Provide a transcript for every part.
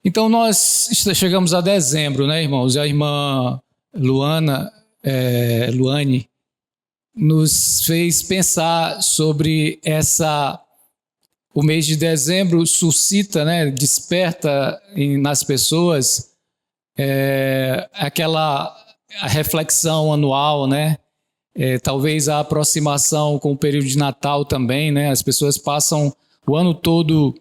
Então, nós chegamos a dezembro, né, irmãos? E a irmã Luane, nos fez pensar sobre o mês de dezembro suscita, né, desperta nas pessoas aquela reflexão anual, né? Talvez a aproximação com o período de Natal também, né? As pessoas passam o ano todo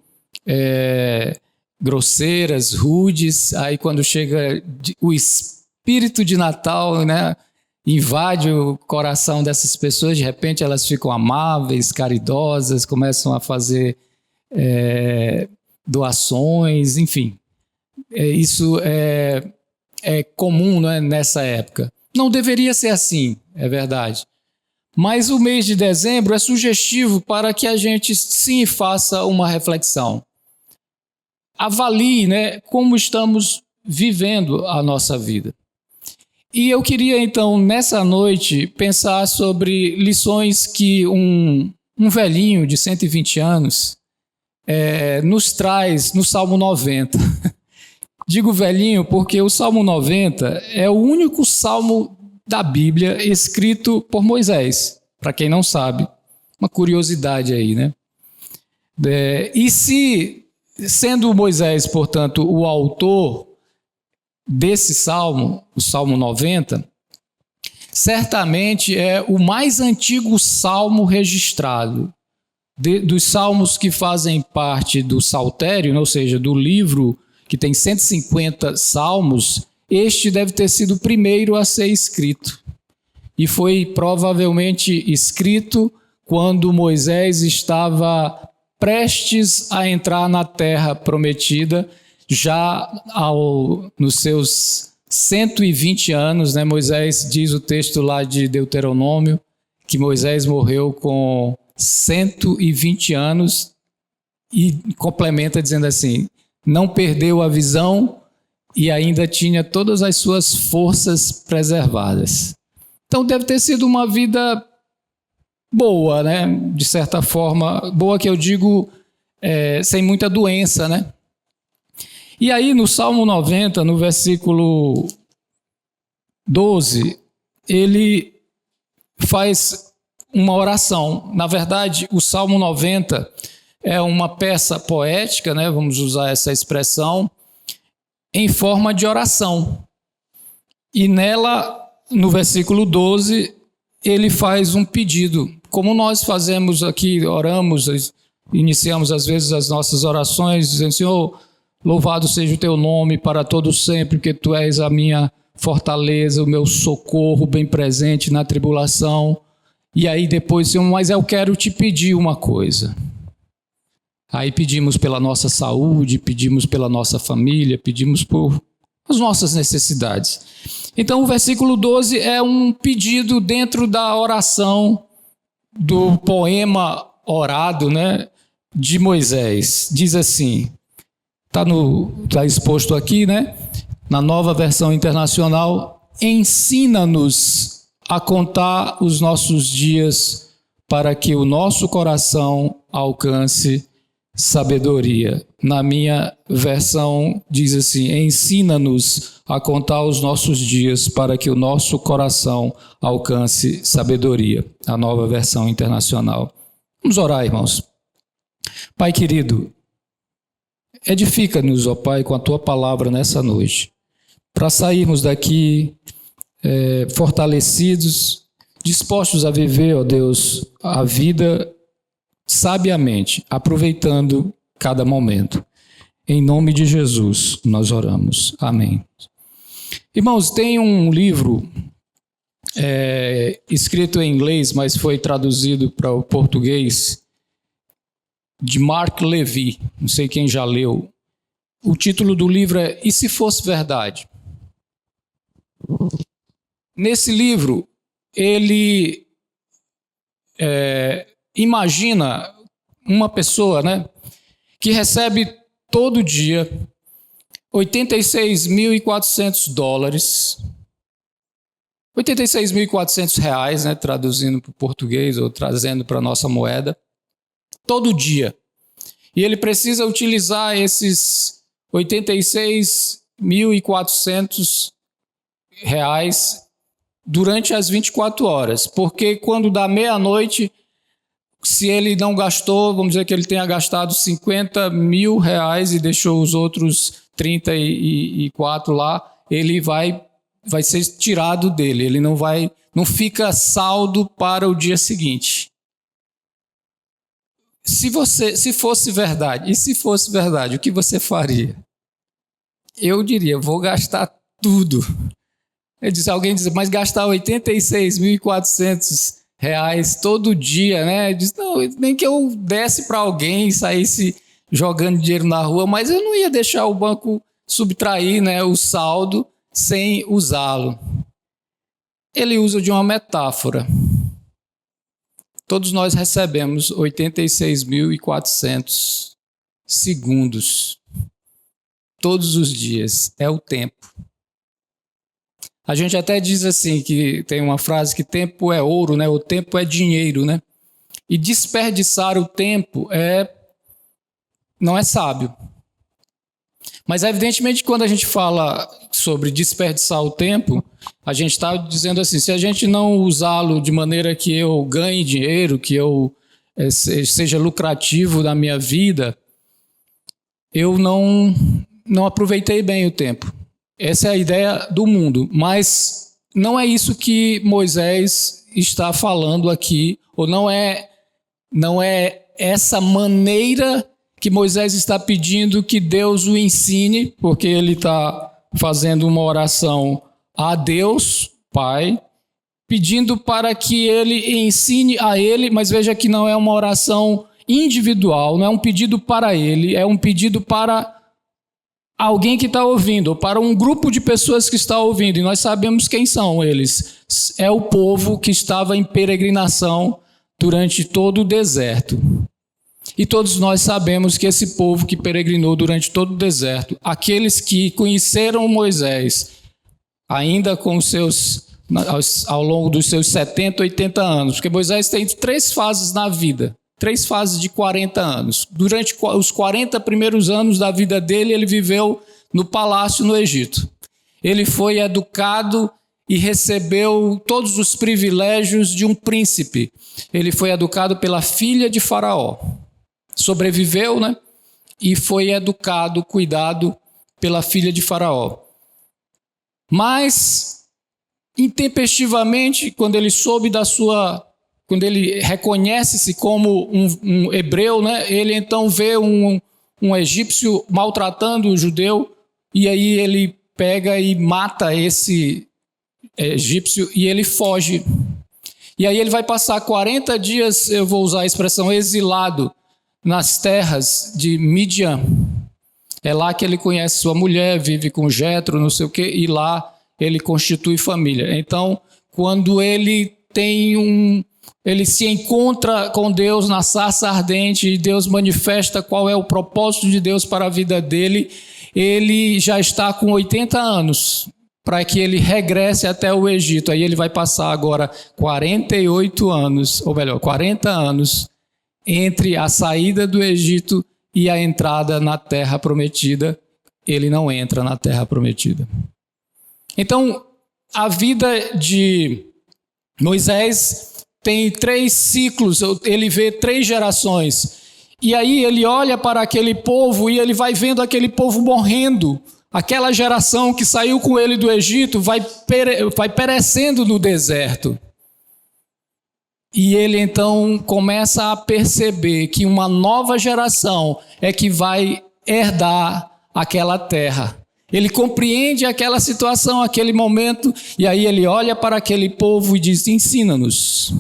grosseiras, rudes, aí quando chega o espírito de Natal, né, invade o coração dessas pessoas, de repente elas ficam amáveis, caridosas, começam a fazer doações, enfim. Isso é comum, né, nessa época. Não deveria ser assim, é verdade. Mas o mês de dezembro é sugestivo para que a gente sim faça uma reflexão. Avalie, né, como estamos vivendo a nossa vida. E eu queria, então, nessa noite, pensar sobre lições que um velhinho de 120 anos nos traz no Salmo 90. Digo velhinho porque o Salmo 90 é o único salmo da Bíblia escrito por Moisés. Para quem não sabe, uma curiosidade aí, né? E se, sendo Moisés, portanto, o autor desse salmo, o Salmo 90, certamente é o mais antigo salmo registrado. Dos salmos que fazem parte do Saltério, ou seja, do livro que tem 150 salmos, este deve ter sido o primeiro a ser escrito. E foi provavelmente escrito quando Moisés estava prestes a entrar na terra prometida, já nos seus 120 anos, né? Moisés, diz o texto lá de Deuteronômio, que Moisés morreu com 120 anos e complementa dizendo assim: não perdeu a visão e ainda tinha todas as suas forças preservadas. Então deve ter sido uma vida boa, né? De certa forma, boa que eu digo sem muita doença, né? E aí no Salmo 90, no versículo 12, ele faz uma oração. Na verdade, o Salmo 90 é uma peça poética, né? Vamos usar essa expressão, em forma de oração. E nela, no versículo 12, ele faz um pedido. Como nós fazemos aqui, oramos, iniciamos às vezes as nossas orações, dizendo: Senhor, louvado seja o teu nome para todo sempre, porque tu és a minha fortaleza, o meu socorro bem presente na tribulação. E aí depois, Senhor, mas eu quero te pedir uma coisa. Aí pedimos pela nossa saúde, pedimos pela nossa família, pedimos por as nossas necessidades. Então o versículo 12 é um pedido dentro da oração do poema orado, né, de Moisés. Diz assim, está exposto aqui, né, na Nova Versão Internacional: ensina-nos a contar os nossos dias para que o nosso coração alcance sabedoria. Na minha versão diz assim: ensina-nos a contar os nossos dias para que o nosso coração alcance sabedoria. A Nova Versão Internacional. Vamos orar, irmãos. Pai querido, edifica-nos, ó Pai, com a Tua palavra nessa noite, para sairmos daqui fortalecidos, dispostos a viver, ó Deus, a vida sabiamente, aproveitando cada momento. Em nome de Jesus, nós oramos. Amém. Irmãos, tem um livro escrito em inglês, mas foi traduzido para o português, de Mark Levy. Não sei quem já leu. O título do livro é E se fosse verdade? Nesse livro, ele imagina uma pessoa, né, que recebe todo dia $86.400, R$86.400, né, traduzindo para o português ou trazendo para a nossa moeda, todo dia. E ele precisa utilizar esses 86.400 reais durante as 24 horas, porque quando dá meia-noite, se ele não gastou, vamos dizer que ele tenha gastado 50 mil reais e deixou os outros 34 lá, ele vai ser tirado dele, ele não fica saldo para o dia seguinte. Se fosse verdade, o que você faria? Eu diria, vou gastar tudo. Alguém diz, mas gastar 86.400 reais todo dia, né? Eu disse, não, nem que eu desse para alguém e saísse jogando dinheiro na rua, mas eu não ia deixar o banco subtrair, né, o saldo sem usá-lo. Ele usa de uma metáfora. Todos nós recebemos 86.400 segundos. Todos os dias. É o tempo. A gente até diz assim, que tem uma frase que tempo é ouro, né? O tempo é dinheiro, né? E desperdiçar o tempo não é sábio. Mas evidentemente quando a gente fala sobre desperdiçar o tempo, a gente está dizendo assim, se a gente não usá-lo de maneira que eu ganhe dinheiro, que eu seja lucrativo na minha vida, eu não aproveitei bem o tempo. Essa é a ideia do mundo, mas não é isso que Moisés está falando aqui, ou não é essa maneira que Moisés está pedindo que Deus o ensine, porque ele está fazendo uma oração a Deus, Pai, pedindo para que ele ensine a ele, mas veja que não é uma oração individual, não é um pedido para ele, é um pedido para alguém que está ouvindo, ou para um grupo de pessoas que está ouvindo, e nós sabemos quem são eles. É o povo que estava em peregrinação durante todo o deserto. E todos nós sabemos que esse povo que peregrinou durante todo o deserto, aqueles que conheceram Moisés, ainda com ao longo dos seus 70, 80 anos, porque Moisés tem 3 fases na vida. 3 fases de 40 anos. Durante os 40 primeiros anos da vida dele, ele viveu no palácio no Egito. Ele foi educado e recebeu todos os privilégios de um príncipe. Ele foi educado pela filha de Faraó. Sobreviveu, né? E foi educado, cuidado pela filha de Faraó. Mas, intempestivamente, quando ele reconhece-se como um hebreu, né? Ele então vê um egípcio maltratando o judeu, e aí ele pega e mata esse egípcio e ele foge. E aí ele vai passar 40 dias, eu vou usar a expressão, exilado, nas terras de Midian. É lá que ele conhece sua mulher, vive com Jetro, não sei o quê, e lá ele constitui família. Então, quando ele se encontra com Deus na sarça ardente e Deus manifesta qual é o propósito de Deus para a vida dele, ele já está com 80 anos para que ele regresse até o Egito. Aí ele vai passar agora 48 anos, ou melhor, 40 anos, entre a saída do Egito e a entrada na Terra Prometida. Ele não entra na Terra Prometida. Então, a vida de Moisés tem 3 ciclos, ele vê 3 gerações. E aí ele olha para aquele povo e ele vai vendo aquele povo morrendo. Aquela geração que saiu com ele do Egito vai perecendo no deserto. E ele então começa a perceber que uma nova geração é que vai herdar aquela terra. Ele compreende aquela situação, aquele momento, e aí ele olha para aquele povo e diz: ensina-nos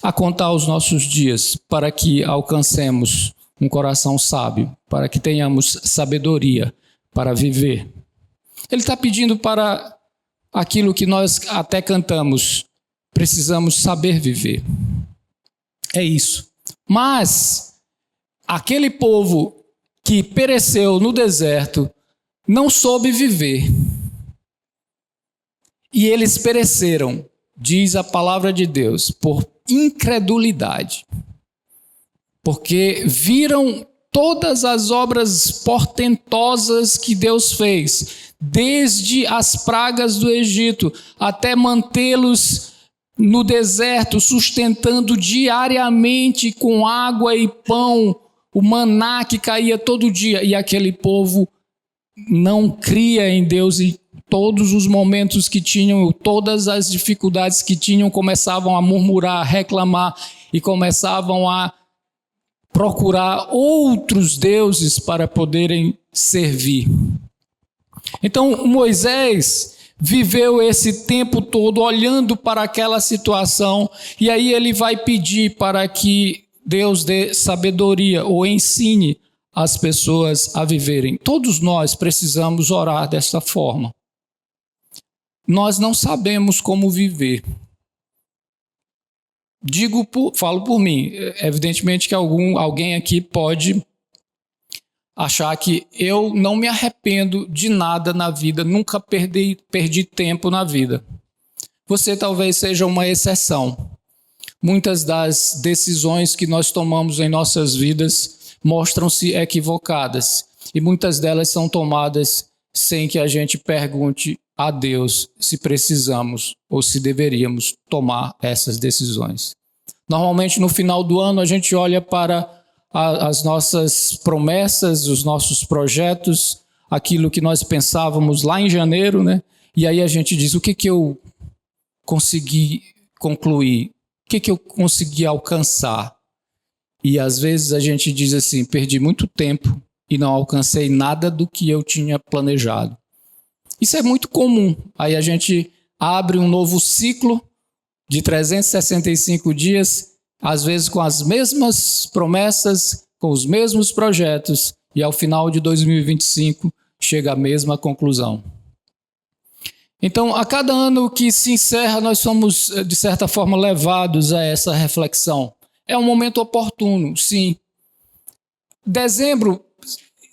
a contar os nossos dias para que alcancemos um coração sábio, para que tenhamos sabedoria para viver. Ele está pedindo para aquilo que nós até cantamos: precisamos saber viver. É isso. Mas aquele povo que pereceu no deserto não soube viver. E eles pereceram, diz a palavra de Deus, por incredulidade. Porque viram todas as obras portentosas que Deus fez, desde as pragas do Egito até mantê-los no deserto, sustentando diariamente com água e pão, o maná que caía todo dia, e aquele povo não cria em Deus, e todos os momentos que tinham, todas as dificuldades que tinham, começavam a murmurar, a reclamar, e começavam a procurar outros deuses para poderem servir. Então Moisés viveu esse tempo todo olhando para aquela situação, e aí ele vai pedir para que Deus dê sabedoria ou ensine as pessoas a viverem. Todos nós precisamos orar desta forma. Nós não sabemos como viver. Falo por mim, evidentemente que alguém aqui pode achar que eu não me arrependo de nada na vida, nunca perdi tempo na vida. Você talvez seja uma exceção. Muitas das decisões que nós tomamos em nossas vidas mostram-se equivocadas, e muitas delas são tomadas sem que a gente pergunte a Deus se precisamos ou se deveríamos tomar essas decisões. Normalmente no final do ano a gente olha para as nossas promessas, os nossos projetos, aquilo que nós pensávamos lá em janeiro, né? E aí a gente diz, o que eu consegui concluir? O que eu consegui alcançar? E às vezes a gente diz assim, perdi muito tempo e não alcancei nada do que eu tinha planejado. Isso é muito comum. Aí a gente abre um novo ciclo de 365 dias, às vezes com as mesmas promessas, com os mesmos projetos, e ao final de 2025 chega à mesma conclusão. Então, a cada ano que se encerra, nós somos, de certa forma, levados a essa reflexão. É um momento oportuno, sim. Dezembro,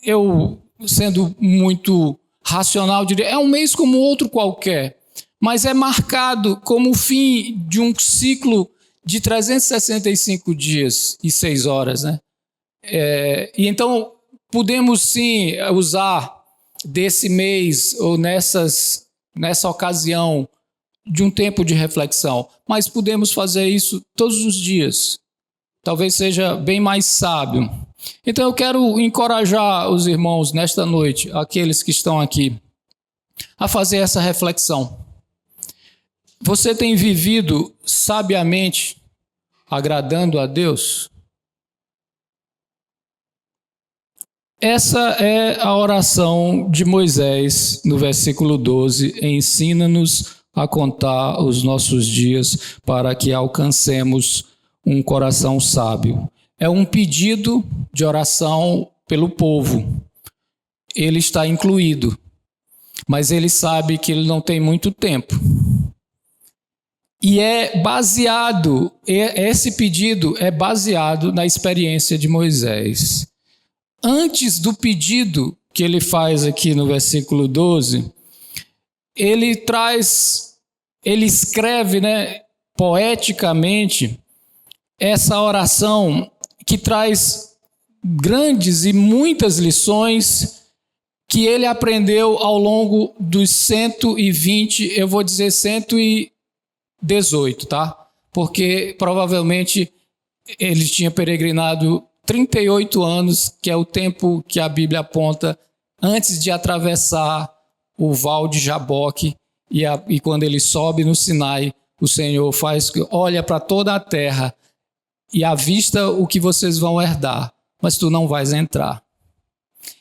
eu, sendo muito racional, diria, é um mês como outro qualquer, mas é marcado como o fim de um ciclo de 365 dias e 6 horas, né? E então, podemos sim usar desse mês ou nessa ocasião de um tempo de reflexão, mas podemos fazer isso todos os dias. Talvez seja bem mais sábio. Então eu quero encorajar os irmãos nesta noite, aqueles que estão aqui, a fazer essa reflexão. Você tem vivido sabiamente, agradando a Deus? Essa é a oração de Moisés no versículo 12. Ensina-nos a contar os nossos dias para que alcancemos um coração sábio. É um pedido de oração pelo povo. Ele está incluído, mas ele sabe que ele não tem muito tempo. E esse pedido é baseado na experiência de Moisés. Antes do pedido que ele faz aqui no versículo 12, ele escreve, né, poeticamente, essa oração que traz grandes e muitas lições que ele aprendeu ao longo dos 120, eu vou dizer 118, tá? Porque provavelmente ele tinha peregrinado 38 anos, que é o tempo que a Bíblia aponta antes de atravessar o Val de Jaboque, e quando ele sobe no Sinai, o Senhor olha para toda a terra e avista o que vocês vão herdar, mas tu não vais entrar.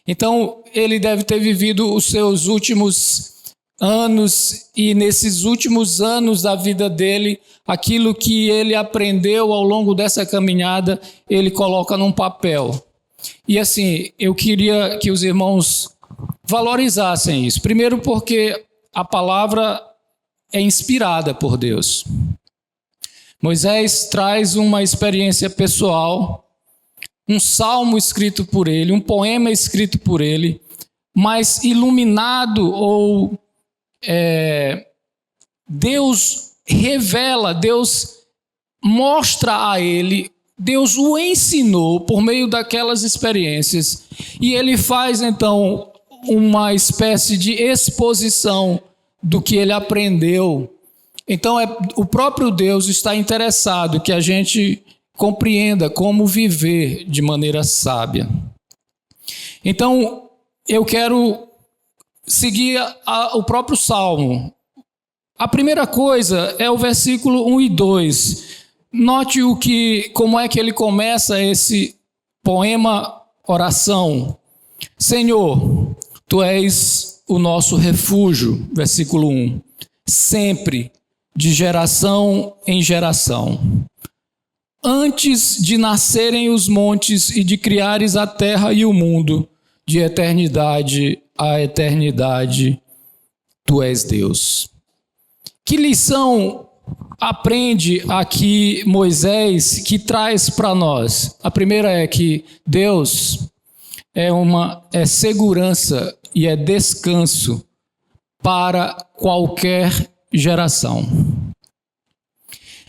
Então, ele deve ter vivido os seus últimos anos, e nesses últimos anos da vida dele, aquilo que ele aprendeu ao longo dessa caminhada, ele coloca num papel. E assim, eu queria que os irmãos valorizassem isso. Primeiro porque a palavra é inspirada por Deus. Moisés traz uma experiência pessoal, um salmo escrito por ele, um poema escrito por ele, mas iluminado ou Deus revela, Deus mostra a ele Deus o ensinou por meio daquelas experiências, e ele faz então uma espécie de exposição do que ele aprendeu. Então o próprio Deus está interessado que a gente compreenda como viver de maneira sábia. Então eu quero seguir o próprio Salmo. A primeira coisa é o versículo 1 e 2. Note como é que ele começa esse poema oração. Senhor, tu és o nosso refúgio, versículo 1, sempre, de geração em geração. Antes de nascerem os montes e de criares a terra e o mundo, de eternidade a eternidade, tu és Deus. Que lição aprende aqui Moisés que traz para nós? A primeira é que Deus é segurança e é descanso para qualquer geração,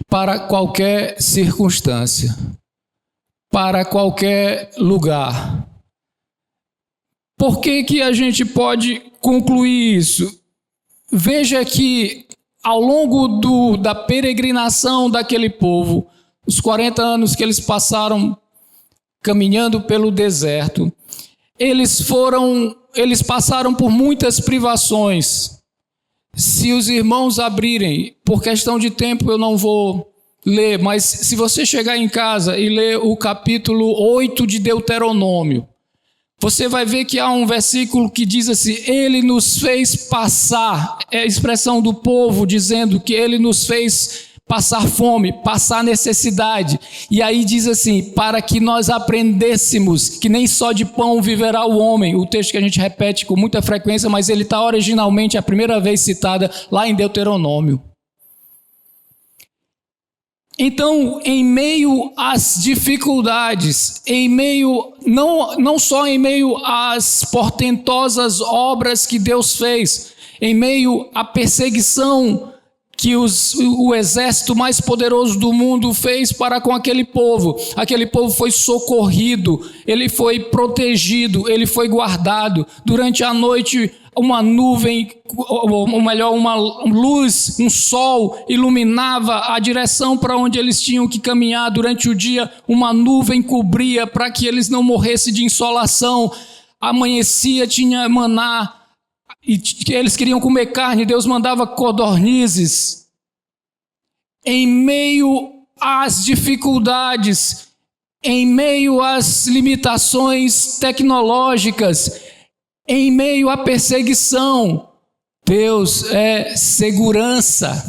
para qualquer circunstância, para qualquer lugar. Por que a gente pode concluir isso? Veja que ao longo da peregrinação daquele povo, os 40 anos que eles passaram caminhando pelo deserto, eles passaram por muitas privações. Se os irmãos abrirem, por questão de tempo eu não vou ler, mas se você chegar em casa e ler o capítulo 8 de Deuteronômio, você vai ver que há um versículo que diz assim: ele nos fez passar, é a expressão do povo dizendo que ele nos fez passar fome, passar necessidade. E aí diz assim: para que nós aprendêssemos que nem só de pão viverá o homem. O texto que a gente repete com muita frequência, mas ele está originalmente a primeira vez citada lá em Deuteronômio. Então, em meio às dificuldades, não só em meio às portentosas obras que Deus fez, em meio à perseguição que o exército mais poderoso do mundo fez para com aquele povo foi socorrido, ele foi protegido, ele foi guardado. Durante a noite, uma nuvem, ou melhor, uma luz, um sol iluminava a direção para onde eles tinham que caminhar. Durante o dia, uma nuvem cobria para que eles não morressem de insolação. Amanhecia, tinha maná, e eles queriam comer carne, Deus mandava codornizes. Em meio às dificuldades, em meio às limitações tecnológicas, em meio à perseguição, Deus é segurança,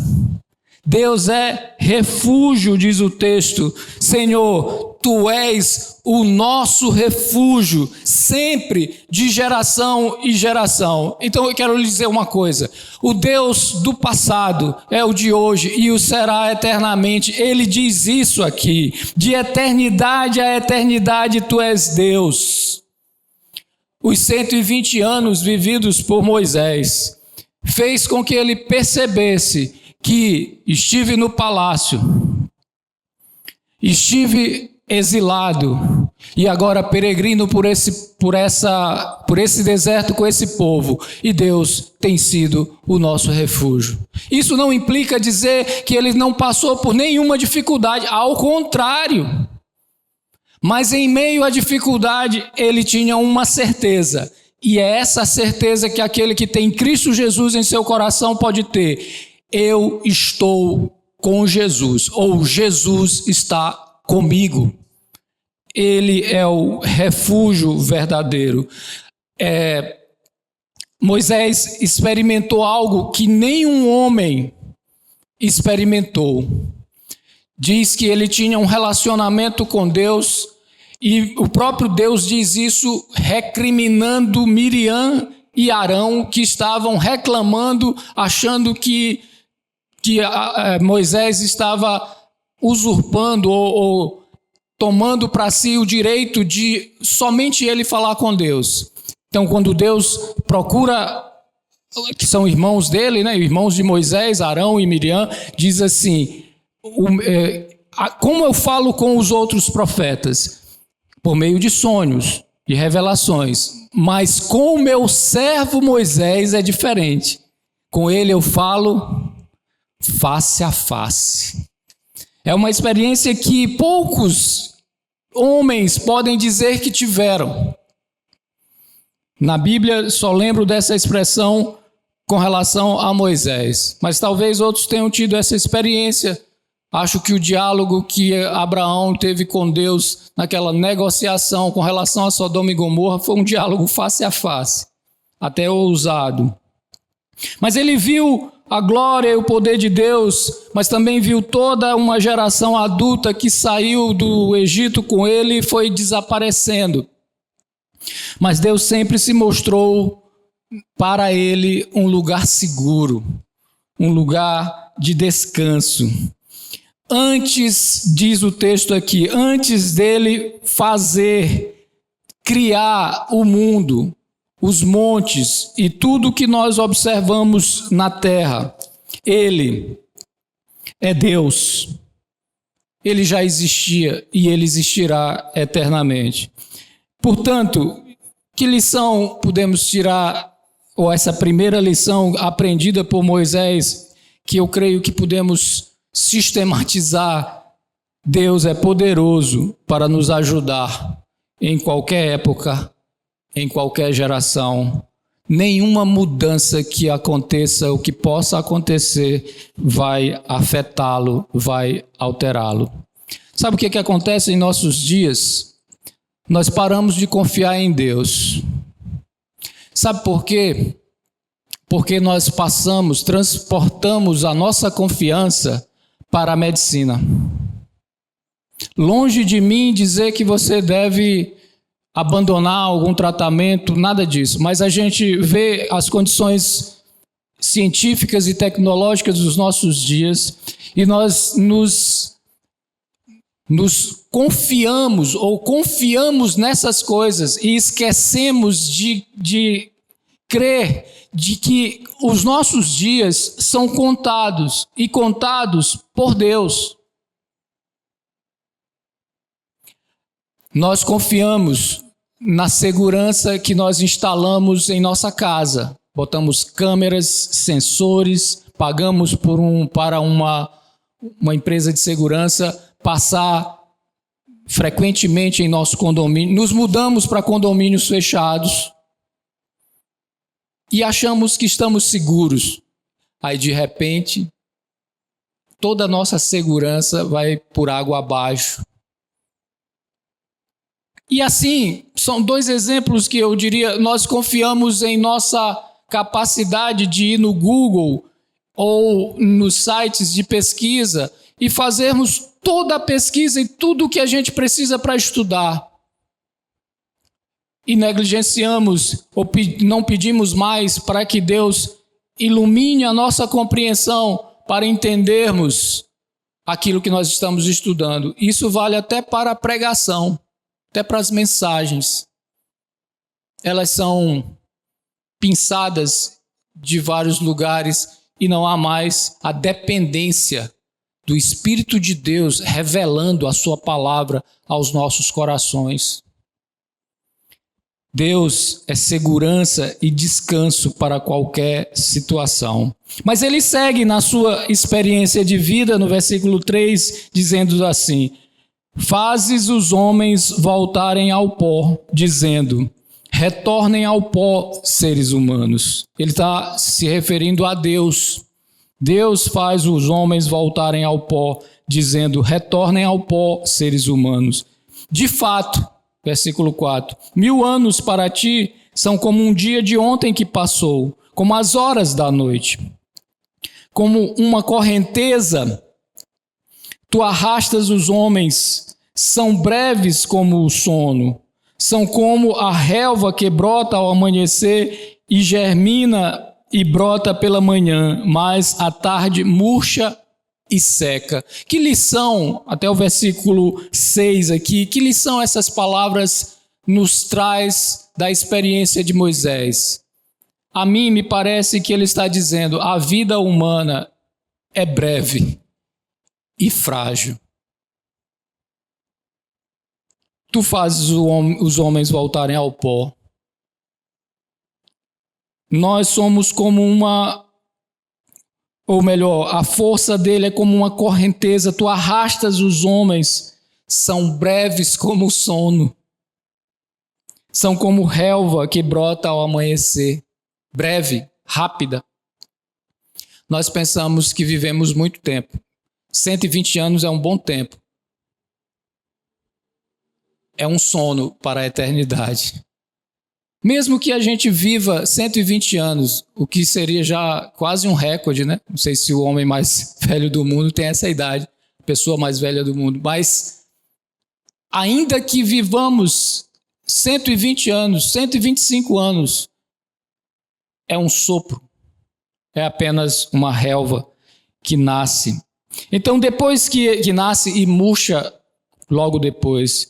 Deus é refúgio, diz o texto. Senhor, tu és o nosso refúgio, sempre, de geração em geração. Então eu quero lhe dizer uma coisa: o Deus do passado é o de hoje e o será eternamente. Ele diz isso aqui: de eternidade a eternidade tu és Deus. Os 120 anos vividos por Moisés fez com que ele percebesse que estive no palácio, estive exilado e agora peregrino por esse deserto com esse povo, e Deus tem sido o nosso refúgio. Isso não implica dizer que ele não passou por nenhuma dificuldade, ao contrário. Mas em meio à dificuldade, ele tinha uma certeza, e é essa certeza que aquele que tem Cristo Jesus em seu coração pode ter: eu estou com Jesus, ou Jesus está comigo. Ele é o refúgio verdadeiro. Moisés experimentou algo que nenhum homem experimentou. Diz que ele tinha um relacionamento com Deus, e o próprio Deus diz isso recriminando Miriam e Arão, que estavam reclamando, achando que Moisés estava usurpando ou tomando para si o direito de somente ele falar com Deus. Então, quando Deus procura, que são irmãos dele, né, irmãos de Moisés, Arão e Miriam, diz assim: como eu falo com os outros profetas? Por meio de sonhos, de revelações. Mas com o meu servo Moisés é diferente. Com ele eu falo face a face. É uma experiência que poucos homens podem dizer que tiveram. Na Bíblia só lembro dessa expressão com relação a Moisés. Mas talvez outros tenham tido essa experiência. Acho que o diálogo que Abraão teve com Deus naquela negociação com relação a Sodoma e Gomorra foi um diálogo face a face, até ousado. Mas ele viu a glória e o poder de Deus, mas também viu toda uma geração adulta que saiu do Egito com ele e foi desaparecendo. Mas Deus sempre se mostrou para ele um lugar seguro, um lugar de descanso. Antes, diz o texto aqui, antes dele criar o mundo, os montes e tudo que nós observamos na terra, ele é Deus. Ele já existia e ele existirá eternamente. Portanto, que lição podemos tirar, ou essa primeira lição aprendida por Moisés, que eu creio que podemos sistematizar? Deus é poderoso para nos ajudar em qualquer época, em qualquer geração. Nenhuma mudança que aconteça ou que possa acontecer vai afetá-lo, vai alterá-lo. Sabe o que acontece em nossos dias? Nós paramos de confiar em Deus. Sabe por quê? Porque nós transportamos a nossa confiança para a medicina. Longe de mim dizer que você deve abandonar algum tratamento, nada disso. Mas a gente vê as condições científicas e tecnológicas dos nossos dias e nós nos confiamos ou confiamos nessas coisas e esquecemos de crer de que os nossos dias são contados e contados por Deus. Nós confiamos na segurança que nós instalamos em nossa casa. Botamos câmeras, sensores, pagamos para uma empresa de segurança passar frequentemente em nosso condomínio. Nos mudamos para condomínios fechados e achamos que estamos seguros. Aí, de repente, toda a nossa segurança vai por água abaixo. E assim, são dois exemplos que eu diria, nós confiamos em nossa capacidade de ir no Google ou nos sites de pesquisa e fazermos toda a pesquisa e tudo o que a gente precisa para estudar. E negligenciamos ou não pedimos mais para que Deus ilumine a nossa compreensão para entendermos aquilo que nós estamos estudando. Isso vale até para a pregação, até para as mensagens. Elas são pinçadas de vários lugares e não há mais a dependência do Espírito de Deus revelando a sua palavra aos nossos corações. Deus é segurança e descanso para qualquer situação. Mas ele segue na sua experiência de vida, no versículo 3, dizendo assim: fazes os homens voltarem ao pó, dizendo, retornem ao pó, seres humanos. Ele está se referindo a Deus. Deus faz os homens voltarem ao pó, dizendo, retornem ao pó, seres humanos. De fato, versículo 4, 1000 anos para ti são como um dia de ontem que passou, como as horas da noite. Como uma correnteza, tu arrastas os homens, são breves como o sono, são como a relva que brota ao amanhecer e germina e brota pela manhã, mas à tarde murcha e seca. Que lição, até o versículo 6 aqui, que lição essas palavras nos traz da experiência de Moisés? A mim me parece que ele está dizendo, a vida humana é breve e frágil. tu fazes os homens voltarem ao pó. Nós somos como ou melhor, a força dele é como uma correnteza, tu arrastas os homens, são breves como o sono. São como relva que brota ao amanhecer, breve, rápida. Nós pensamos que vivemos muito tempo. 120 anos é um bom tempo. É um sono para a eternidade. Mesmo que a gente viva 120 anos, o que seria já quase um recorde, né? Não sei se o homem mais velho do mundo tem essa idade, a pessoa mais velha do mundo, mas ainda que vivamos 120 anos, 125 anos, é um sopro, é apenas uma relva que nasce. Então, depois que nasce e murcha, logo depois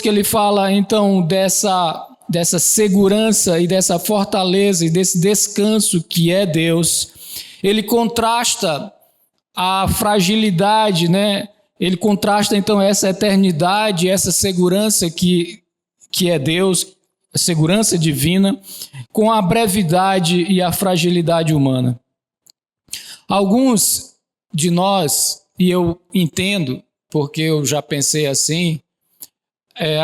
que ele fala, então, dessa segurança e dessa fortaleza e desse descanso que é Deus, ele contrasta a fragilidade, né? Ele contrasta, então, essa eternidade, essa segurança que é Deus, a segurança divina, com a brevidade e a fragilidade humana. Alguns de nós, e eu entendo, porque eu já pensei assim,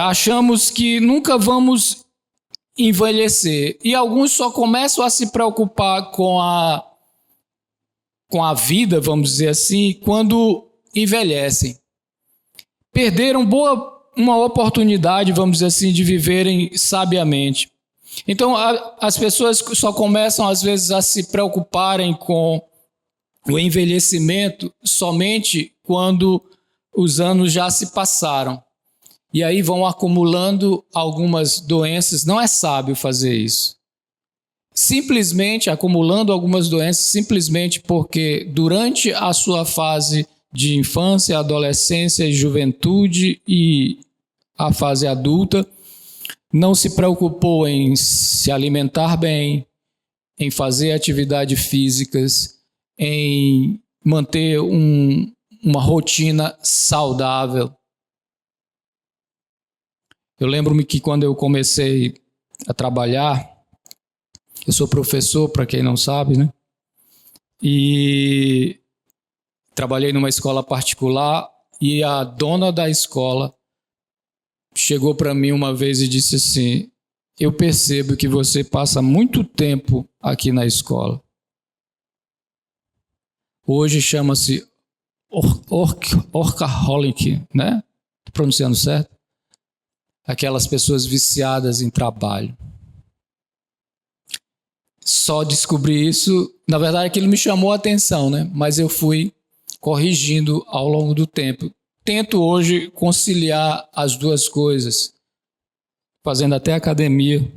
achamos que nunca vamos envelhecer. E alguns só começam a se preocupar com a vida, vamos dizer assim, quando envelhecem. Perderam uma oportunidade, vamos dizer assim, de viverem sabiamente. Então, as pessoas só começam, às vezes, a se preocuparem com o envelhecimento somente quando os anos já se passaram. E aí vão acumulando algumas doenças. Não é sábio fazer isso. Simplesmente acumulando algumas doenças, simplesmente porque durante a sua fase de infância, adolescência e juventude e a fase adulta, não se preocupou em se alimentar bem, em fazer atividades físicas, em manter uma rotina saudável. Eu lembro-me que quando eu comecei a trabalhar, eu sou professor, para quem não sabe, né? E trabalhei numa escola particular e a dona da escola chegou para mim uma vez e disse assim: eu percebo que você passa muito tempo aqui na escola. Hoje chama-se workaholic, né? Estou pronunciando certo? Aquelas pessoas viciadas em trabalho. Só descobri isso, na verdade aquilo me chamou a atenção, né? Mas eu fui corrigindo ao longo do tempo. Tento hoje conciliar as duas coisas, fazendo até academia.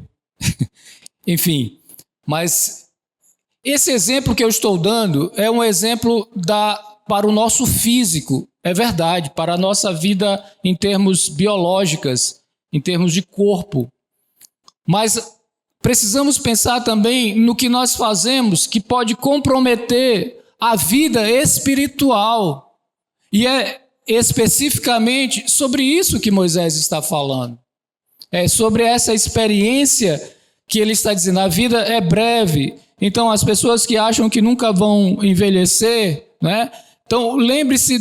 Enfim, mas esse exemplo que eu estou dando é um exemplo para o nosso físico, é verdade, para a nossa vida em termos biológicos, em termos de corpo. Mas precisamos pensar também no que nós fazemos que pode comprometer a vida espiritual. E é especificamente sobre isso que Moisés está falando. É sobre essa experiência que ele está dizendo. A vida é breve. Então, as pessoas que acham que nunca vão envelhecer, né? Então, lembre-se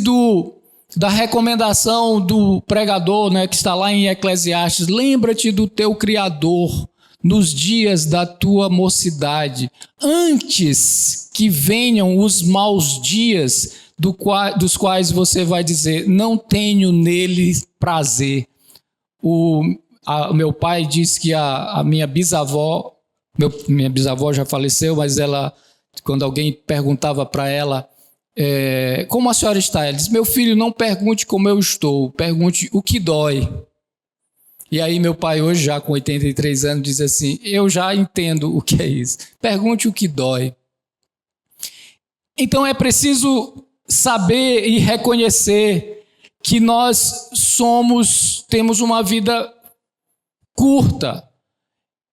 da recomendação do pregador, né, que está lá em Eclesiastes. Lembra-te do teu Criador nos dias da tua mocidade, antes que venham os maus dias dos quais você vai dizer, não tenho nele prazer. Meu pai disse que a minha bisavó, minha bisavó já faleceu, mas ela, quando alguém perguntava para ela, como a senhora está? Ela disse, meu filho, não pergunte como eu estou, pergunte o que dói. E aí meu pai hoje, já com 83 anos, diz assim, eu já entendo o que é isso. Pergunte o que dói. Então é preciso saber e reconhecer que nós temos uma vida curta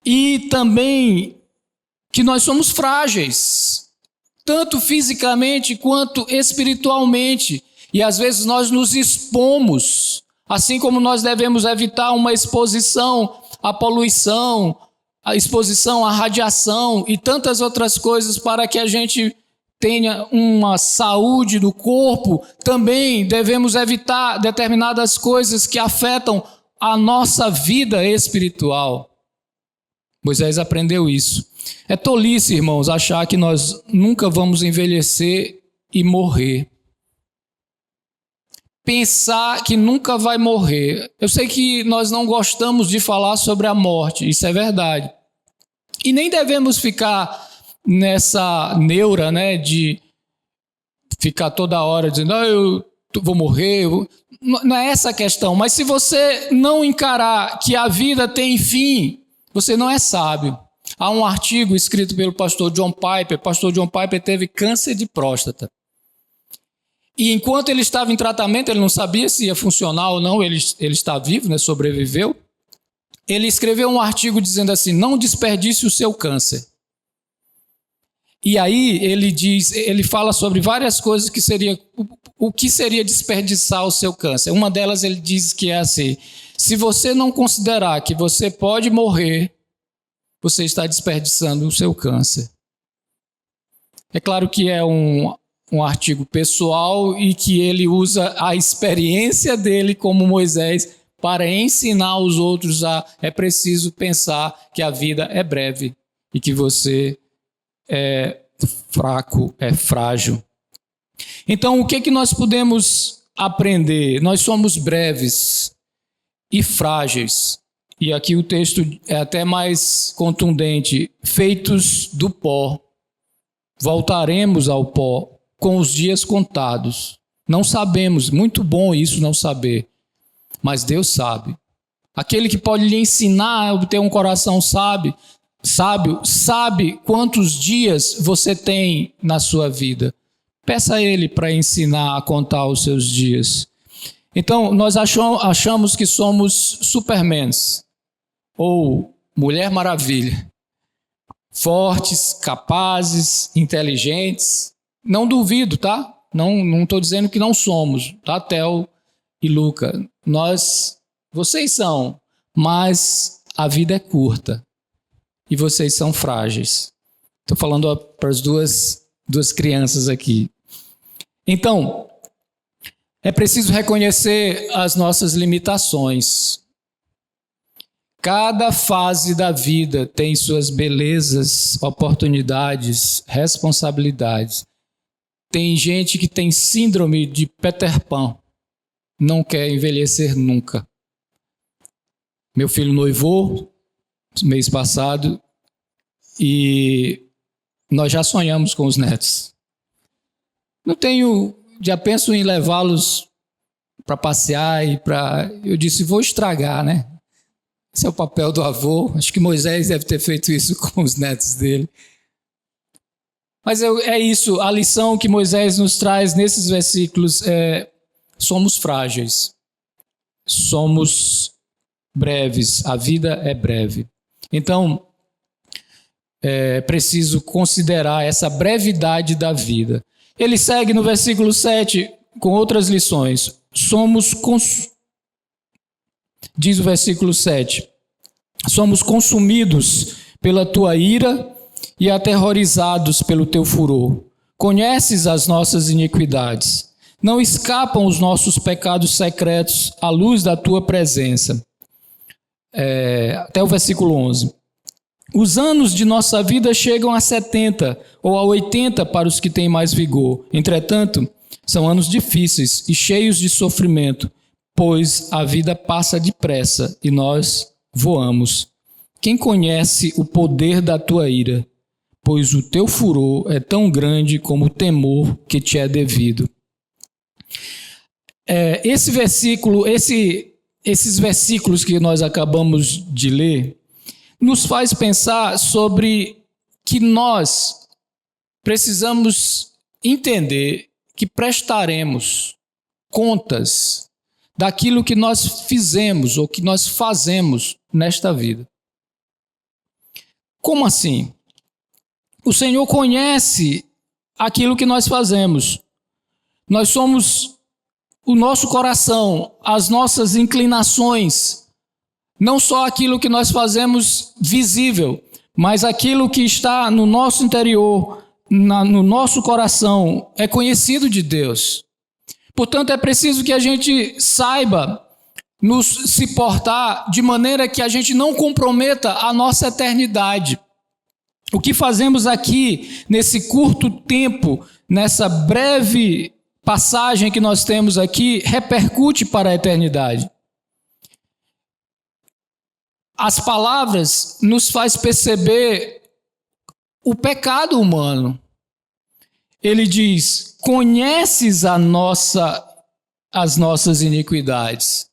e também que nós somos frágeis, tanto fisicamente quanto espiritualmente. E às vezes nós nos expomos Assim como nós devemos evitar uma exposição à poluição, a exposição à radiação e tantas outras coisas para que a gente tenha uma saúde do corpo, também devemos evitar determinadas coisas que afetam a nossa vida espiritual. Moisés aprendeu isso. É tolice, irmãos, achar que nós nunca vamos envelhecer e morrer. Pensar que nunca vai morrer. Eu sei que nós não gostamos de falar sobre a morte, isso é verdade. E nem devemos ficar nessa neura, né, de ficar toda hora dizendo, eu vou morrer. Não é essa a questão, mas se você não encarar que a vida tem fim, você não é sábio. Há um artigo escrito pelo pastor John Piper. Pastor John Piper teve câncer de próstata. E enquanto ele estava em tratamento, ele não sabia se ia funcionar ou não, ele está vivo, né, sobreviveu. Ele escreveu um artigo dizendo assim, não desperdice o seu câncer. E aí ele fala sobre várias coisas que seria, o que seria desperdiçar o seu câncer. Uma delas ele diz que é assim, se você não considerar que você pode morrer, você está desperdiçando o seu câncer. É claro que é um artigo pessoal e que ele usa a experiência dele como Moisés para ensinar os outros é preciso pensar que a vida é breve e que você é fraco, é frágil. Então, o que nós podemos aprender? Nós somos breves e frágeis. E aqui o texto é até mais contundente. Feitos do pó, voltaremos ao pó com os dias contados. Não sabemos, muito bom isso não saber, mas Deus sabe. Aquele que pode lhe ensinar a ter um coração sábio, sabe quantos dias você tem na sua vida. Peça a Ele para ensinar a contar os seus dias. Então, nós achamos que somos supermans, ou Mulher Maravilha, fortes, capazes, inteligentes. Não duvido, tá? Não estou dizendo que não somos, tá, Theo e Luca? Vocês são, mas a vida é curta. E vocês são frágeis. Estou falando para as duas crianças aqui. Então, é preciso reconhecer as nossas limitações. Cada fase da vida tem suas belezas, oportunidades, responsabilidades. Tem gente que tem síndrome de Peter Pan, não quer envelhecer nunca. Meu filho noivou mês passado e nós já sonhamos com os netos. Já penso em levá-los para passear eu disse, vou estragar, né? Esse é o papel do avô. Acho que Moisés deve ter feito isso com os netos dele. Mas é isso, a lição que Moisés nos traz nesses versículos é: somos frágeis, somos breves, a vida é breve. Então, é preciso considerar essa brevidade da vida. Ele segue no versículo 7 com outras lições. Diz o versículo 7, somos consumidos pela tua ira e aterrorizados pelo teu furor. Conheces as nossas iniquidades. Não escapam os nossos pecados secretos à luz da tua presença. Até o versículo 11. Os anos de nossa vida chegam a 70 ou a 80 para os que têm mais vigor. Entretanto, são anos difíceis e cheios de sofrimento, pois a vida passa depressa e nós voamos. Quem conhece o poder da tua ira? Pois o teu furor é tão grande como o temor que te é devido. Esse versículo, esses versículos que nós acabamos de ler, nos faz pensar sobre que nós precisamos entender que prestaremos contas daquilo que nós fizemos ou que nós fazemos nesta vida. Como assim? O Senhor conhece aquilo que nós fazemos. Nós somos o nosso coração, as nossas inclinações, não só aquilo que nós fazemos visível, mas aquilo que está no nosso interior, no nosso coração, é conhecido de Deus. Portanto, é preciso que a gente saiba se portar de maneira que a gente não comprometa a nossa eternidade. O que fazemos aqui, nesse curto tempo, nessa breve passagem que nós temos aqui, repercute para a eternidade. As palavras nos faz perceber o pecado humano. Ele diz: conheces as nossas iniquidades.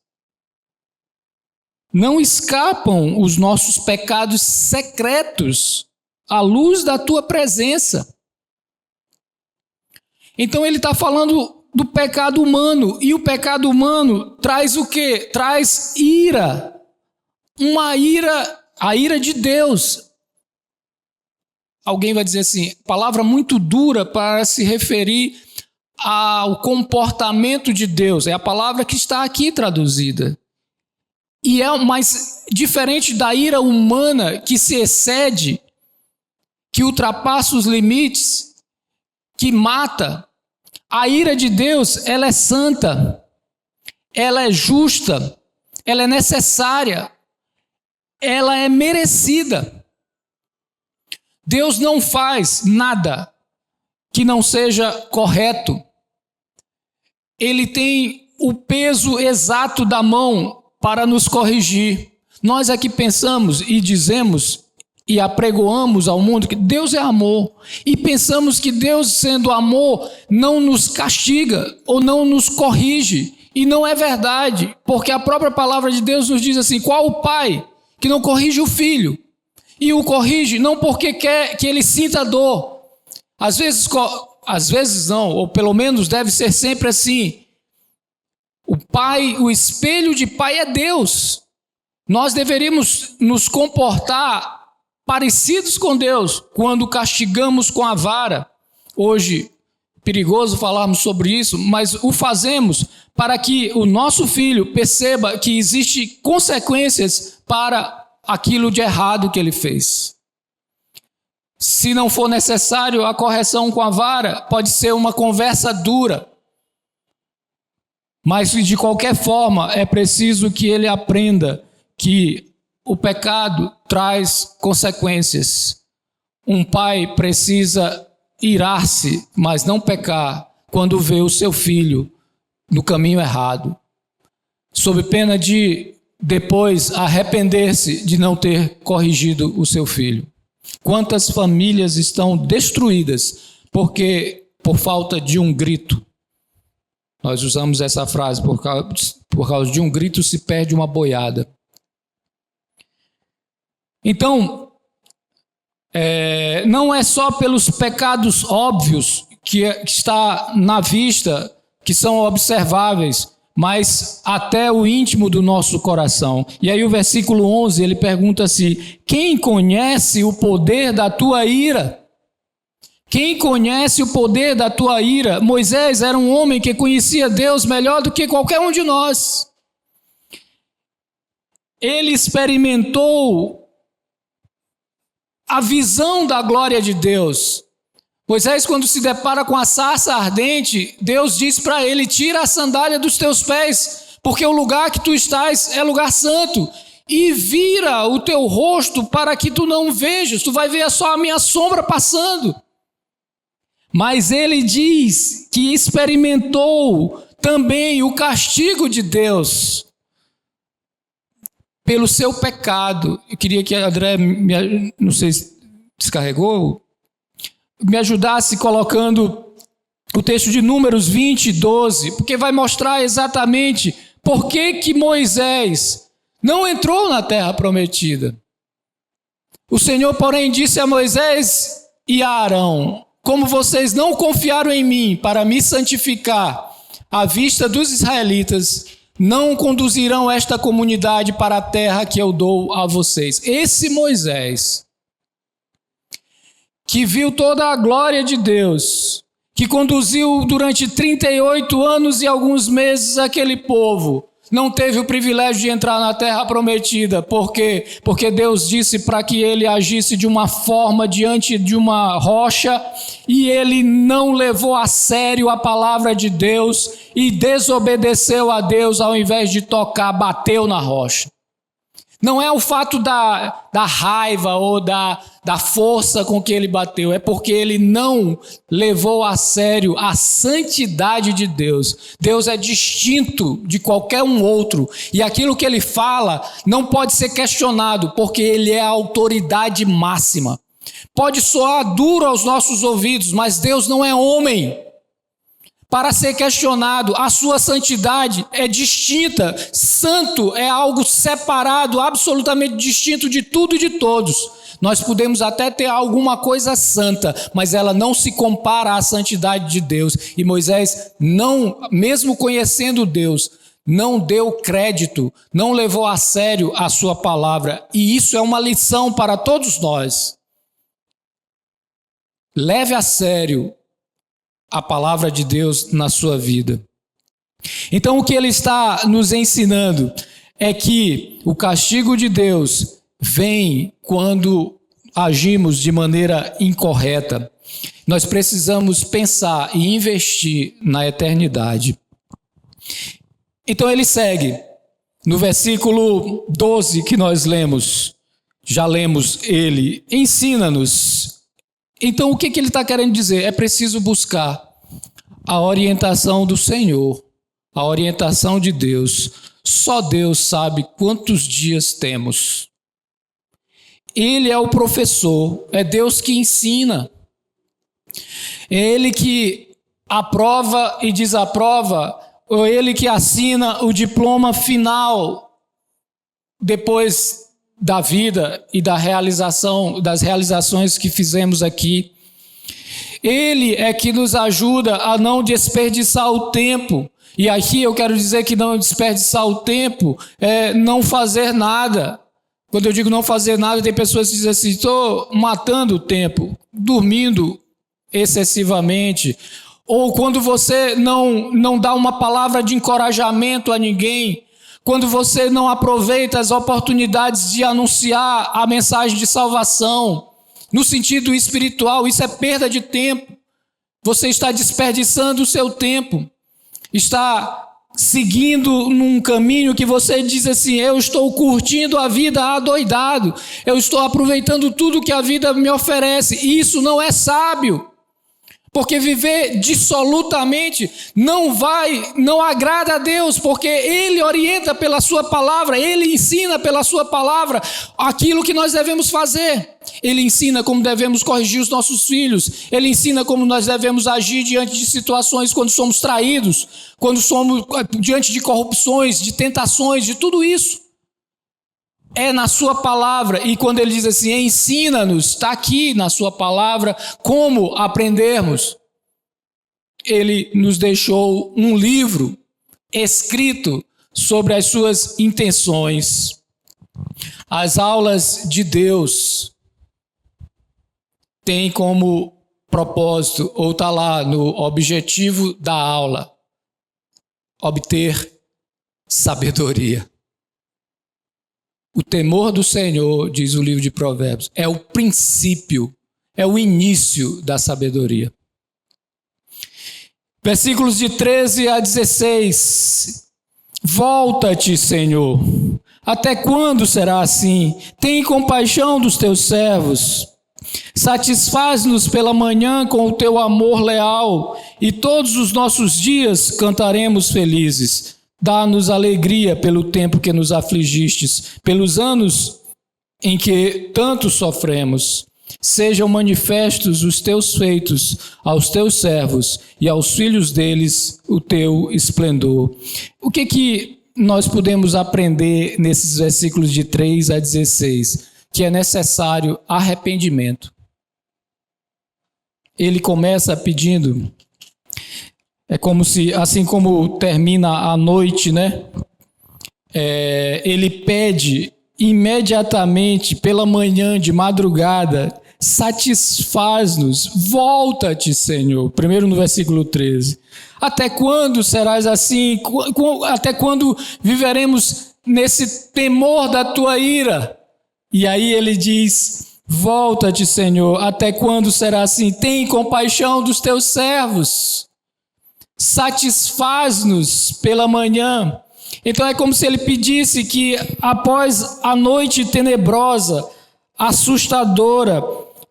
Não escapam os nossos pecados secretos à luz da tua presença. Então ele está falando do pecado humano, e o pecado humano traz o quê? Traz ira. A ira de Deus. Alguém vai dizer assim, palavra muito dura para se referir ao comportamento de Deus. É a palavra que está aqui traduzida. Mas diferente da ira humana que se excede, que ultrapassa os limites, que mata, a ira de Deus, ela é santa, ela é justa, ela é necessária, ela é merecida. Deus não faz nada que não seja correto. Ele tem o peso exato da mão para nos corrigir. Nós aqui pensamos e dizemos e apregoamos ao mundo que Deus é amor, e pensamos que Deus, sendo amor, não nos castiga ou não nos corrige, e não é verdade, porque a própria palavra de Deus nos diz assim: qual o pai que não corrige o filho? E o corrige não porque quer que ele sinta dor. Às vezes não, ou pelo menos deve ser sempre assim. O pai, o espelho de pai é Deus. Nós deveríamos nos comportar parecidos com Deus quando castigamos com a vara. Hoje, perigoso falarmos sobre isso, mas o fazemos para que o nosso filho perceba que existem consequências para aquilo de errado que ele fez. Se não for necessário a correção com a vara, pode ser uma conversa dura. Mas de qualquer forma, é preciso que ele aprenda que o pecado traz consequências. Um pai precisa irar-se, mas não pecar, quando vê o seu filho no caminho errado, sob pena de depois arrepender-se de não ter corrigido o seu filho. Quantas famílias estão destruídas por falta de um grito? Nós usamos essa frase: por causa de um grito se perde uma boiada. Então, não é só pelos pecados óbvios que está na vista, que são observáveis, mas até o íntimo do nosso coração. E aí o versículo 11, ele pergunta assim: quem conhece o poder da tua ira? Quem conhece o poder da tua ira? Moisés era um homem que conhecia Deus melhor do que qualquer um de nós. Ele experimentou a visão da glória de Deus. Moisés, quando se depara com a sarça ardente, Deus diz para ele: tira a sandália dos teus pés, porque o lugar que tu estás é lugar santo, e vira o teu rosto para que tu não vejas, tu vai ver só a minha sombra passando. Mas ele diz que experimentou também o castigo de Deus pelo seu pecado. Eu queria que a André, não sei se descarregou, me ajudasse colocando o texto de Números 20, 12, porque vai mostrar exatamente por que Moisés não entrou na terra prometida. O Senhor, porém, disse a Moisés e a Arão: como vocês não confiaram em mim para me santificar à vista dos israelitas, não conduzirão esta comunidade para a terra que eu dou a vocês. Esse Moisés, que viu toda a glória de Deus, que conduziu durante 38 anos e alguns meses aquele povo, não teve o privilégio de entrar na terra prometida. Por quê? Porque Deus disse para que ele agisse de uma forma diante de uma rocha, e ele não levou a sério a palavra de Deus e desobedeceu a Deus. Ao invés de tocar, bateu na rocha. Não é o fato da raiva ou da força com que ele bateu, é porque ele não levou a sério a santidade de Deus. Deus é distinto de qualquer um outro, e aquilo que ele fala não pode ser questionado, porque ele é a autoridade máxima. Pode soar duro aos nossos ouvidos, mas Deus não é homem para ser questionado. A sua santidade é distinta. Santo é algo separado, absolutamente distinto de tudo e de todos. Nós podemos até ter alguma coisa santa, mas ela não se compara à santidade de Deus. E Moisés, não, mesmo conhecendo Deus, não deu crédito, não levou a sério a sua palavra. E isso é uma lição para todos nós. Leve a sério a palavra de Deus na sua vida. Então, o que ele está nos ensinando é que o castigo de Deus vem quando agimos de maneira incorreta. Nós precisamos pensar e investir na eternidade. Então ele segue no versículo 12 que nós lemos, já lemos ele, ensina-nos. Então o que ele está querendo dizer? É preciso buscar a orientação do Senhor, a orientação de Deus. Só Deus sabe quantos dias temos. Ele é o professor, é Deus que ensina. É Ele que aprova e desaprova, ou Ele que assina o diploma final depois da vida e da realização, das realizações que fizemos aqui. Ele é que nos ajuda a não desperdiçar o tempo. E aqui eu quero dizer que não desperdiçar o tempo é não fazer nada. Quando eu digo não fazer nada, tem pessoas que dizem assim: estou matando o tempo, dormindo excessivamente. Ou quando você não dá uma palavra de encorajamento a ninguém, quando você não aproveita as oportunidades de anunciar a mensagem de salvação, no sentido espiritual, isso é perda de tempo. Você está desperdiçando o seu tempo, está seguindo num caminho que você diz assim: eu estou curtindo a vida adoidado, eu estou aproveitando tudo que a vida me oferece. Isso não é sábio. Porque viver dissolutamente não agrada a Deus, porque Ele orienta pela sua palavra, Ele ensina pela sua palavra aquilo que nós devemos fazer. Ele ensina como devemos corrigir os nossos filhos, Ele ensina como nós devemos agir diante de situações quando somos traídos, quando somos diante de corrupções, de tentações, de tudo isso. É na sua palavra, e quando ele diz assim, ensina-nos, está aqui na sua palavra como aprendermos. Ele nos deixou um livro escrito sobre as suas intenções. As aulas de Deus têm como propósito, ou está lá no objetivo da aula, obter sabedoria. O temor do Senhor, diz o livro de Provérbios, é o princípio, é o início da sabedoria. Versículos de 13 a 16. Volta-te, Senhor. Até quando será assim? Tem compaixão dos teus servos. Satisfaz-nos pela manhã com o teu amor leal, e todos os nossos dias cantaremos felizes. Dá-nos alegria pelo tempo que nos afligistes, pelos anos em que tanto sofremos. Sejam manifestos os teus feitos aos teus servos e aos filhos deles o teu esplendor. O que nós podemos aprender nesses versículos de 3 a 16? Que é necessário arrependimento. Ele começa pedindo... É como se, assim como termina a noite, né? Ele pede imediatamente, pela manhã, de madrugada, satisfaz-nos. Volta-te, Senhor. Primeiro no versículo 13. Até quando serás assim? Até quando viveremos nesse temor da tua ira? E aí ele diz: volta-te, Senhor. Até quando será assim? Tem compaixão dos teus servos. Satisfaz-nos pela manhã. Então é como se ele pedisse que após a noite tenebrosa, assustadora,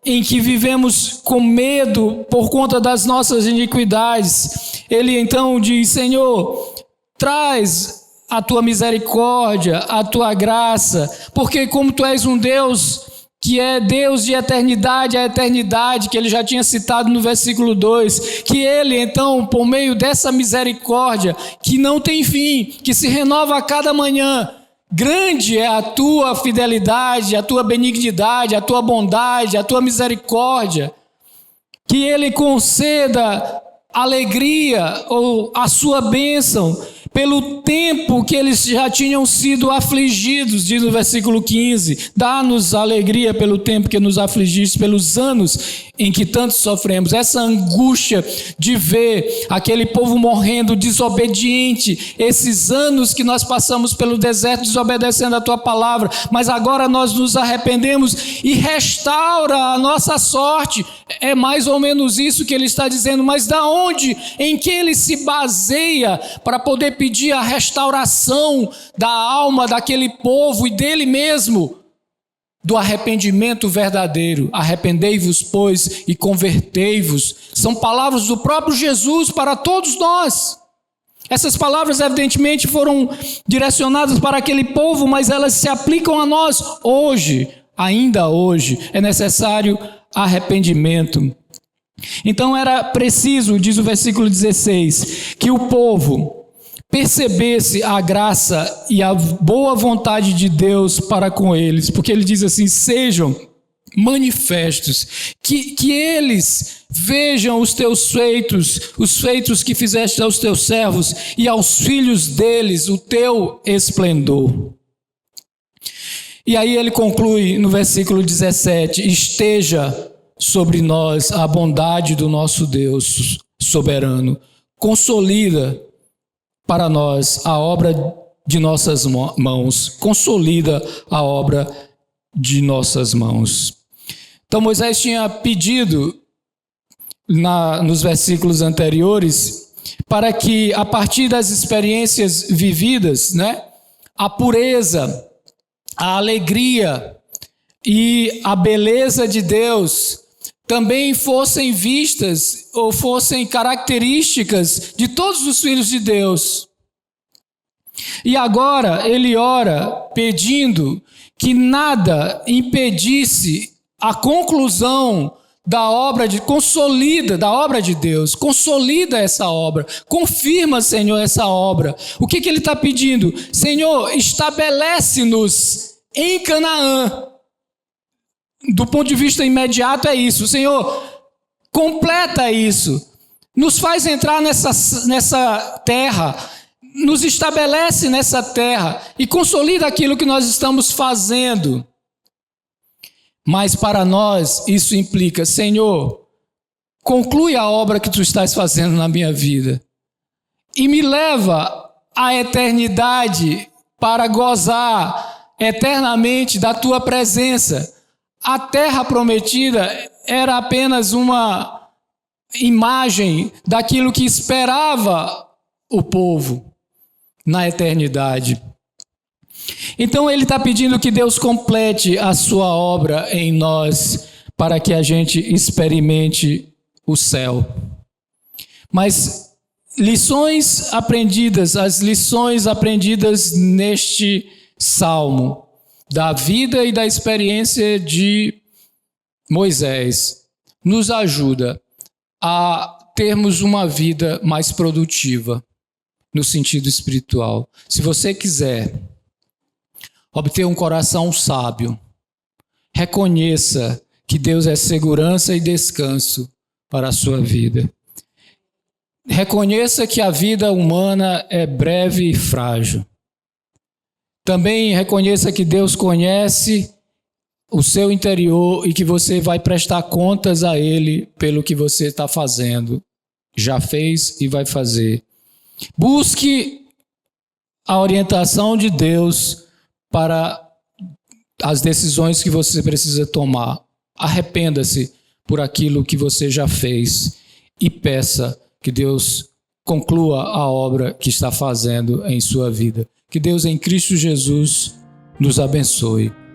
em que vivemos com medo por conta das nossas iniquidades, ele então diz: Senhor, traz a tua misericórdia, a tua graça, porque como tu és um Deus que é Deus de eternidade a eternidade, que ele já tinha citado no versículo 2, que ele então, por meio dessa misericórdia, que não tem fim, que se renova a cada manhã, grande é a tua fidelidade, a tua benignidade, a tua bondade, a tua misericórdia, que ele conceda alegria ou a sua bênção pelo tempo que eles já tinham sido afligidos, diz no versículo 15, dá-nos alegria pelo tempo que nos afligiste, pelos anos em que tanto sofremos, essa angústia de ver aquele povo morrendo desobediente, esses anos que nós passamos pelo deserto desobedecendo a tua palavra, mas agora nós nos arrependemos e restaura a nossa sorte. É mais ou menos isso que ele está dizendo, mas da onde, em que ele se baseia para poder pedir a restauração da alma daquele povo e dele mesmo? Do arrependimento verdadeiro. Arrependei-vos, pois, e convertei-vos. São palavras do próprio Jesus para todos nós. Essas palavras evidentemente foram direcionadas para aquele povo, mas elas se aplicam a nós hoje. Ainda hoje é necessário arrependimento. Então era preciso, diz o versículo 16, que o povo percebesse a graça e a boa vontade de Deus para com eles, porque ele diz assim: sejam manifestos, que eles vejam os teus feitos, os feitos que fizeste aos teus servos e aos filhos deles o teu esplendor. E aí ele conclui no versículo 17: esteja sobre nós a bondade do nosso Deus soberano, consolida para nós a obra de nossas mãos, consolida a obra de nossas mãos. Então Moisés tinha pedido nos versículos anteriores para que a partir das experiências vividas, a pureza, a alegria e a beleza de Deus também fossem vistas ou fossem características de todos os filhos de Deus. E agora ele ora pedindo que nada impedisse a conclusão da obra da obra de Deus. Consolida essa obra, confirma, Senhor, essa obra. O que ele está pedindo? Senhor, estabelece-nos em Canaã. Do ponto de vista imediato é isso. Senhor, completa isso. Nos faz entrar nessa terra. Nos estabelece nessa terra. E consolida aquilo que nós estamos fazendo. Mas para nós isso implica: Senhor, conclui a obra que tu estás fazendo na minha vida. E me leva à eternidade para gozar eternamente da tua presença. A terra prometida era apenas uma imagem daquilo que esperava o povo na eternidade. Então ele está pedindo que Deus complete a sua obra em nós para que a gente experimente o céu. Mas as lições aprendidas neste salmo, da vida e da experiência de Moisés, nos ajuda a termos uma vida mais produtiva no sentido espiritual. Se você quiser obter um coração sábio, reconheça que Deus é segurança e descanso para a sua vida. Reconheça que a vida humana é breve e frágil. Também reconheça que Deus conhece o seu interior e que você vai prestar contas a Ele pelo que você está fazendo, já fez e vai fazer. Busque a orientação de Deus para as decisões que você precisa tomar. Arrependa-se por aquilo que você já fez e peça que Deus conclua a obra que está fazendo em sua vida. Que Deus em Cristo Jesus nos abençoe.